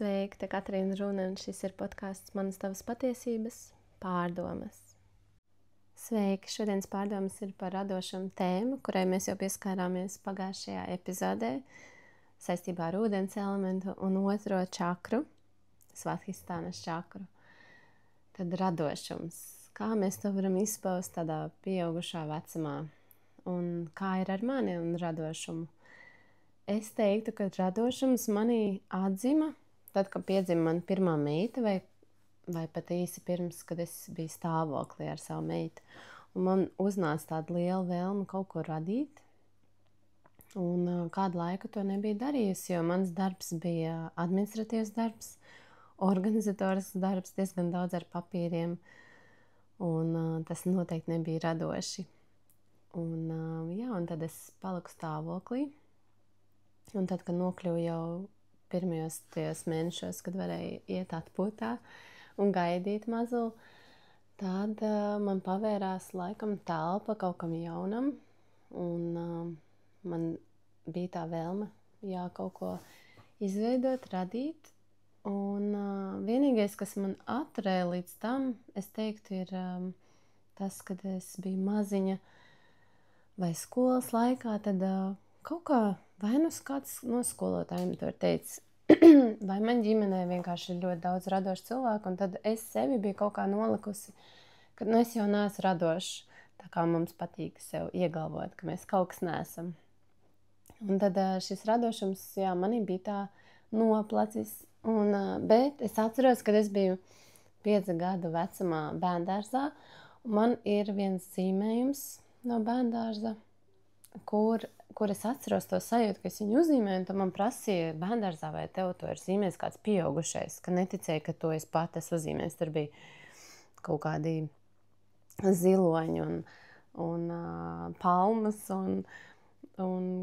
Sveiki, te Katrīna Runa, un šis ir podkāsts Manas tavas patiesības pārdomas. Sveiki, šodienas pārdomas ir par radošumu tēmu, kurai mēs jau pieskārāmies pagājušajā epizodē saistībā ar ūdens elementu un otro čakru, Svadhistānas čakru. Tad radošums. Kā mēs to varam izpaust tādā pieaugušā vecumā? Un kā ir ar mani un radošumu? Es teiktu, ka radošums manī atzima tad, kad piedzima mana pirmā meita, vai pat īsi pirms, kad es biju stāvoklī ar savu meitu. Un man uznāca tāda liela vēlme kaut ko radīt. Un kādu laiku to nebija darījusi, jo mans darbs bija administratīvs darbs, organizatorisks darbs, diezgan daudz ar papīriem. Un tas noteikti nebija radoši. Un tad es paliku stāvoklī. Un tad, kad nokļuvu jau pirmajos tajos mēnešos, kad varēju iet atpūtā un gaidīt mazuli, tad man pavērās laikam telpa kaut kam jaunam. Un man bija tā vēlme kaut ko izveidot, radīt. Un vienīgais, kas man atturēja līdz tam, es teiktu, ir tas, kad es biju maziņa vai skolas laikā, tad kaut kā vai nu kāds no skolotājiem to teica, vai man ģimenē vienkārši ir ļoti daudz radošu cilvēku, un tad es sevi biju kaut kā nolikusi, ka es jau neesmu radošs, tā kā mums patīk sev iegalvot, ka mēs kaut kas neesam. Un tad šis radošums, manī bija tā noplacis, bet es atceros, kad es biju 5 gadu vecumā bērndārzā, un man ir viens zīmējums no bērndārza, kur es atceros to sajūtu, ka es viņu uzzīmēju, un tad man prasīja bērndārzā, vai tev to ir zīmējis kāds pieaugušais, ka neticēja, ka to es pat esmu uzzīmējis. Tur bija kaut kādi ziloņi un palmas un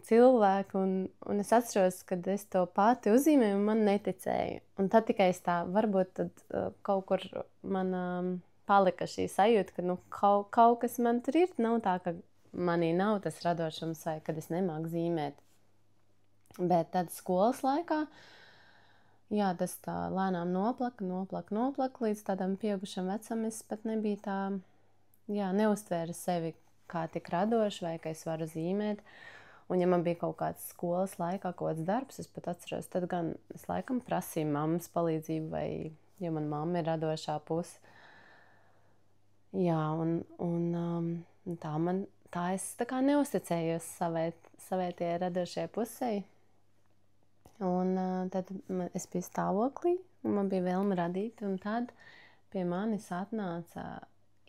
cilvēki, un es atceros, kad es to pati uzzīmēju, un man neticēja. Un tad tikai es tā, varbūt tad kaut kur man palika šī sajūta, ka kaut kas man tur ir, nav tā, ka manī nav tas radošums, vai kad es nemāku zīmēt. Bet tad skolas laikā, tas tā lēnām noplaka līdz tādam pieaugušam vecam. Es pat nebija tā, neuztvēra sevi kā tik radoši, vai ka es varu zīmēt. Un ja man bija kaut kāds skolas laikā kaut kāds darbs, es pat atceros, tad gan es laikam prasīju mammas palīdzību, jo man mamma ir radošā puse. Tā es tā kā neuzticējos savai tie radošajai pusei. Un tad es biju stāvoklī, un man bija vēlme radīt, un tad pie manis atnāca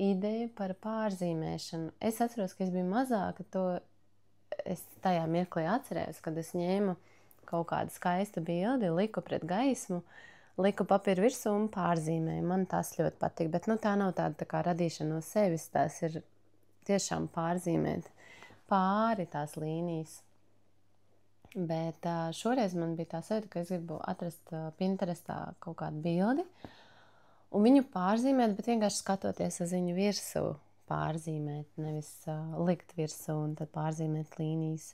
ideja par pārzīmēšanu. Es atceros, ka es biju mazāka, to es tajā mirklī atcerējos, kad es ņēmu kaut kādu skaistu bildi, liku pret gaismu, liku papīru virsū un pārzīmēju. Man tas ļoti patīk, bet tā nav tāda tā kā radīšana no sevis, tās ir tiešām pārzīmēt pāri tās līnijas. Bet šoreiz man bija tā sajūta, ka es gribu atrast Pinterestā kaut kādu bildi un viņu pārzīmēt, bet vienkārši skatoties uz viņu virsū pārzīmēt, nevis likt virsū un tad pārzīmēt līnijas.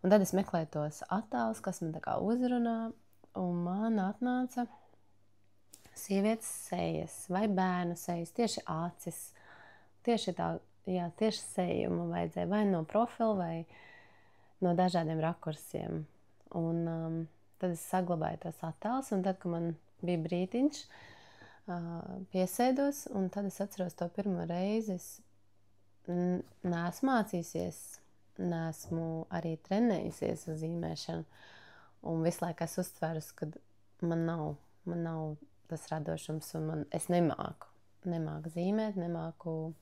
Un tad es meklēju tos attēlus, kas man tā kā uzrunā, un man atnāca sievietes sejas vai bērnu sejas, tieši acis, tieši tā, tieši sējumu vajadzēja vai no profila vai no dažādiem rakursiem. Un tad es saglabāju tos attēlus, un tad, kad man bija brītiņš, piesēdos, un tad es atceros to pirmo reizi. Es neesmu mācījusies, neesmu arī trenējusies uz zīmēšanu, un visu laiku es uztveru, ka man nav tas radošums, un es nemāku zīmēt, nemāku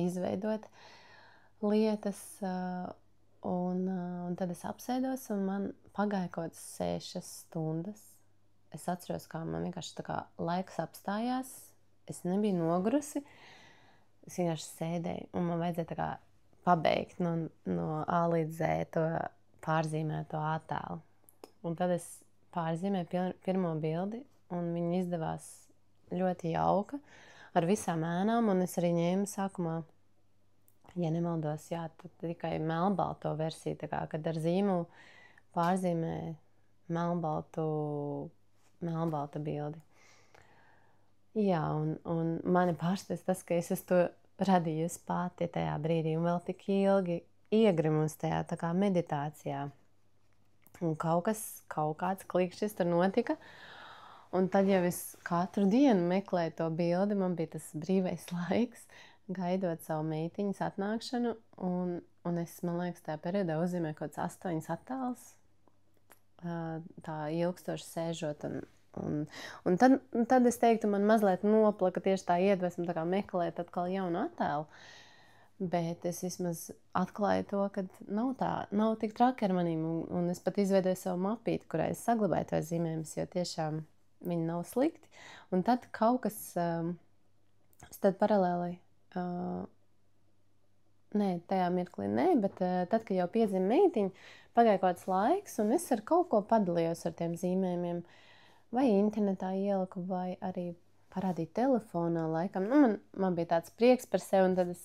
izveidot lietas, un tad es apsēdos, un man pagāja kaut kādas 6 stundas. Es atceros, kā man vienkārši tā kā laiks apstājās, es nebiju nogurusi, es vienkārši sēdēju, un man vajadzēja tā kā pabeigt no A līdz Z to pārzīmēto attēlu. Un tad es pārzīmēju pirmo bildi, un viņa izdevās ļoti jauka, ar visām ēnām, un es arī ņēmu sākumā, ja nemaldos, tad tikai melnbalto versiju, tā kā, kad ar zīmolu pārzīmē melnbalta bildi. Jā, un mani pārsteidz tas, ka es esmu to radījusi pati tajā brīdī un vēl tik ilgi iegrimus tajā tā kā meditācijā. Un kaut kāds klikšķis tur notika. Un tad jau es katru dienu meklēju to bildi, man bija tas brīvais laiks, gaidot savu meitiņas atnākšanu. Un es, man liekas, tajā periodā uzzīmēju kaut kāds 8 attēlus, tā ilgstoši sēžot. Un tad es teiktu, man mazliet noplaka tieši tā iedvesma tā kā meklēt atkal jaunu attēlu. Bet es vismaz atklāju to, ka nav tik traki ar manīm. Un es pat izveidoju savu mapīti, kurā es saglabāju tos zīmējumus, jo tiešām viņi nav slikti. Un tad kaut kas, tad paralēli, tajā mirklī bet tad, kad jau piedzima meitiņa, pagāja kaut kāds laiks, un es ar kaut ko padalījos ar tiem zīmējumiem. Vai internetā ieliku, vai arī parādīju telefonā laikam. Man bija tāds prieks par sevi, un tad es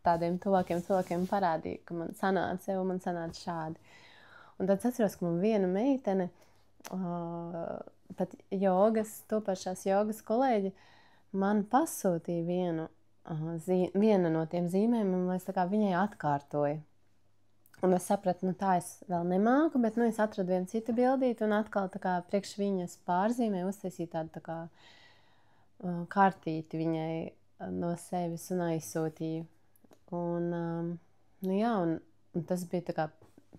tādiem tuvākiem cilvēkiem parādīju, ka man sanāca sev, man sanāca šādi. Un tad es atceros, ka man viena meitene, pat topašās jogas kolēģi, man pasūtīja viena no tiem zīmējumiem, lai es tā kā viņai atkārtoju. Un es sapratu, tā es vēl nemāku, bet es atradu vienu citu bildīti un atkal tā kā priekš viņas pārzīmēju, uztaisīju tādu tā kā kartīti viņai no sevis un aizsūtīju. Un tas bija tā kā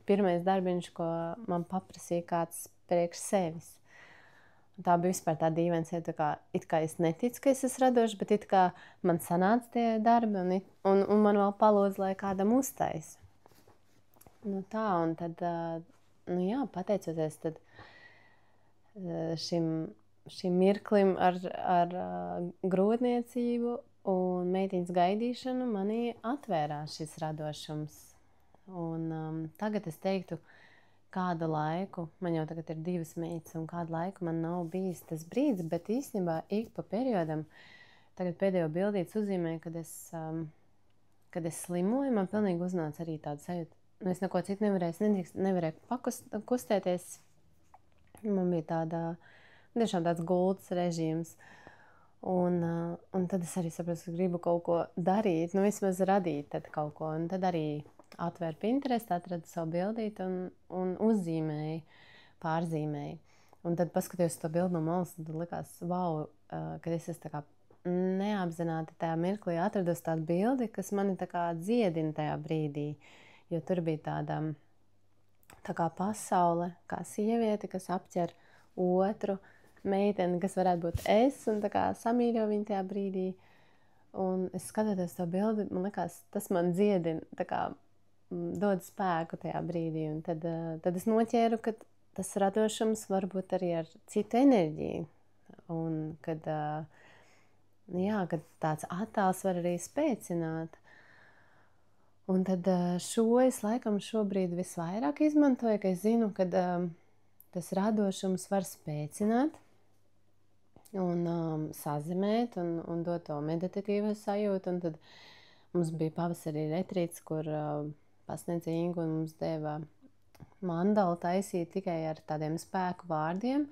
pirmais darbiņš, ko man paprasīja kāds priekš sevis. Tā bija vispār tā dīvains, it kā es neticu, ka es esmu radošs, bet it kā man sanāca tie darbi un man vēl palūdz, lai kādam uztaisa. Un tad, pateicoties tad šim mirklim ar grūtniecību un meitiņas gaidīšanu, manī atvērās šis radošums. Un tagad es teiktu, kādu laiku, man jau tagad ir 2 meitas, un kādu laiku man nav bijis tas brīdis, bet īstenībā ik pa periodam, tagad pēdējo bildītes uzzīmēju, kad es slimoju, man pilnīgi uznāca arī tāda sajūta. Es neko citu nevarēju kustēties. Man bija tiešām tāds gultas režīms. Un tad es arī sapratu, ka gribu kaut ko darīt, vismaz radīt tad kaut ko. Un tad arī atvēru Pinterest, atradu savu bildīti un uzzīmēju, pārzīmēju. Un tad paskatījos to bildi no malas, un tad likās, wow, kad es esmu tā kā neapzināti tajā mirklī atrados tādu bildi, kas mani tā kā dziedina tajā brīdī. Jo tur bija tāda tā kā pasaule, kā sieviete, kas apķer otru meiteni, kas varētu būt es, un tā kā samīļo viņu tajā brīdī. Un es skatoties to bildi, man likās, tas man dziedina, tā kā dod spēku tajā brīdī. Un tad es noķēru, ka tas radošums var būt arī ar citu enerģiju. Un kad tāds attēls var arī spēcināt. Un tad es laikam šobrīd visvairāk izmantoju, ka es zinu, ka tas radošums var spēcināt un sazemēt un dot to meditatīvo sajūtu. Un tad mums bija pavasarī retrīts, kur pasniedza Ingu un mums deva mandalu taisīt tikai ar tādiem spēku vārdiem.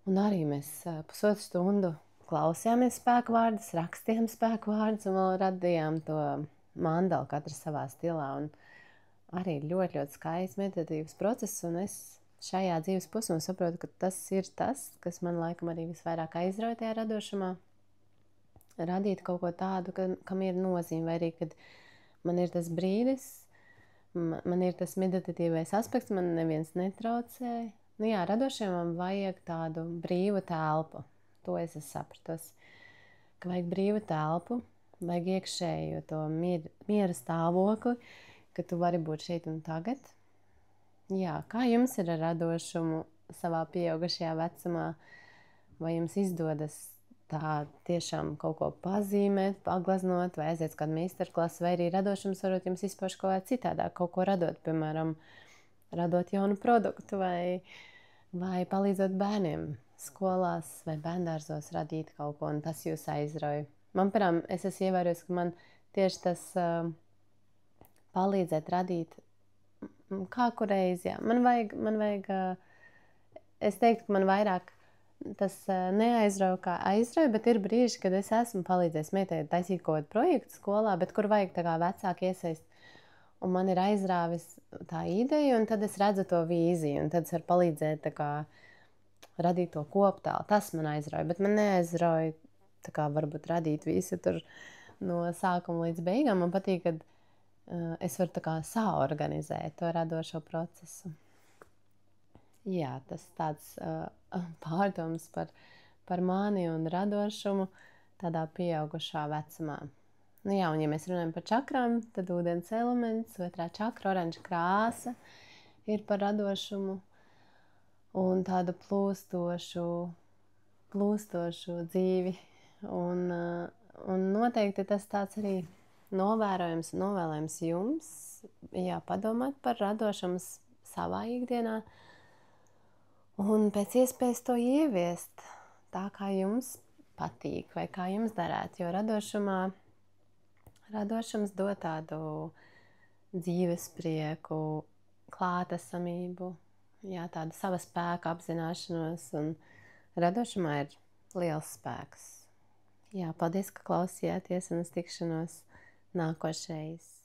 Un arī mēs pusotru stundu klausījāmies spēku vārdus, rakstījām spēku vārdus un vēl radījām to mandalu katrs savā stilā. Un arī ļoti, ļoti skaists meditatīvs process. Un es šajā dzīves posmā saprotu, ka tas ir tas, kas man laikam arī visvairāk aizrauja tajā radošumā. Radīt kaut ko tādu, kam ir nozīme. Vai arī, kad man ir tas brīdis, man ir tas meditatīvais aspekts, man neviens netraucē. Radošiem man vajag tādu brīvu telpu. To es sapratu. Ka vajag brīvu telpu, vajag iekšēju to miera stāvokli, ka tu vari būt šeit un tagad. Kā jums ir ar radošumu savā pieaugušajā vecumā? Vai jums izdodas tā tiešām kaut ko pazīmēt, paglaznot, vai aiziet kādu meistarklasu, vai arī radošums varbūt jums izpauž kaut kā citādāk, kaut ko radot, piemēram, radot jaunu produktu, vai palīdzot bērniem skolās vai bērndārzos radīt kaut ko, un tas jūs aizrauja. Man, piemēram, es esmu ievērojis, ka man tieši tas palīdzēt radīt kā kureiz, jā. Man vajag, es teiktu, ka man vairāk tas neaizrauja kā aizrauja, bet ir brīži, kad es esmu palīdzējis meitai taisīt kaut kādu projektu skolā, bet kur vajag tā kā vecāki iesaist. Un man ir aizrāvis tā ideja, un tad es redzu to vīziju, un tad es varu palīdzēt tā kā radīt to koptēlu. Tas man aizrauja, bet man neaizrauja tā kā varbūt radīt visu tur no sākuma līdz beigām. Man patīk, kad es varu tā kā saorganizēt to radošo procesu. Jā, tas tāds pārdoms par mani un radošumu tādā pieaugušā vecumā. Nu jā, un ja mēs runājam par čakrām, tad ūdens elements, otrā čakra, oranža krāsa ir par radošumu un tādu plūstošu dzīvi. Un noteikti tas tāds arī novērojams un novēlējams jums, jā, padomāt par radošumu savā ikdienā un pēc iespējas to ieviest tā, kā jums patīk vai kā jums derētu, jo radošums dod tādu dzīves prieku, klātesamību, jā, tādu sava spēka apzināšanos, un radošumā ir liels spēks. Jā, paldies, ka klausījāties, un uz tikšanos nākošreiz.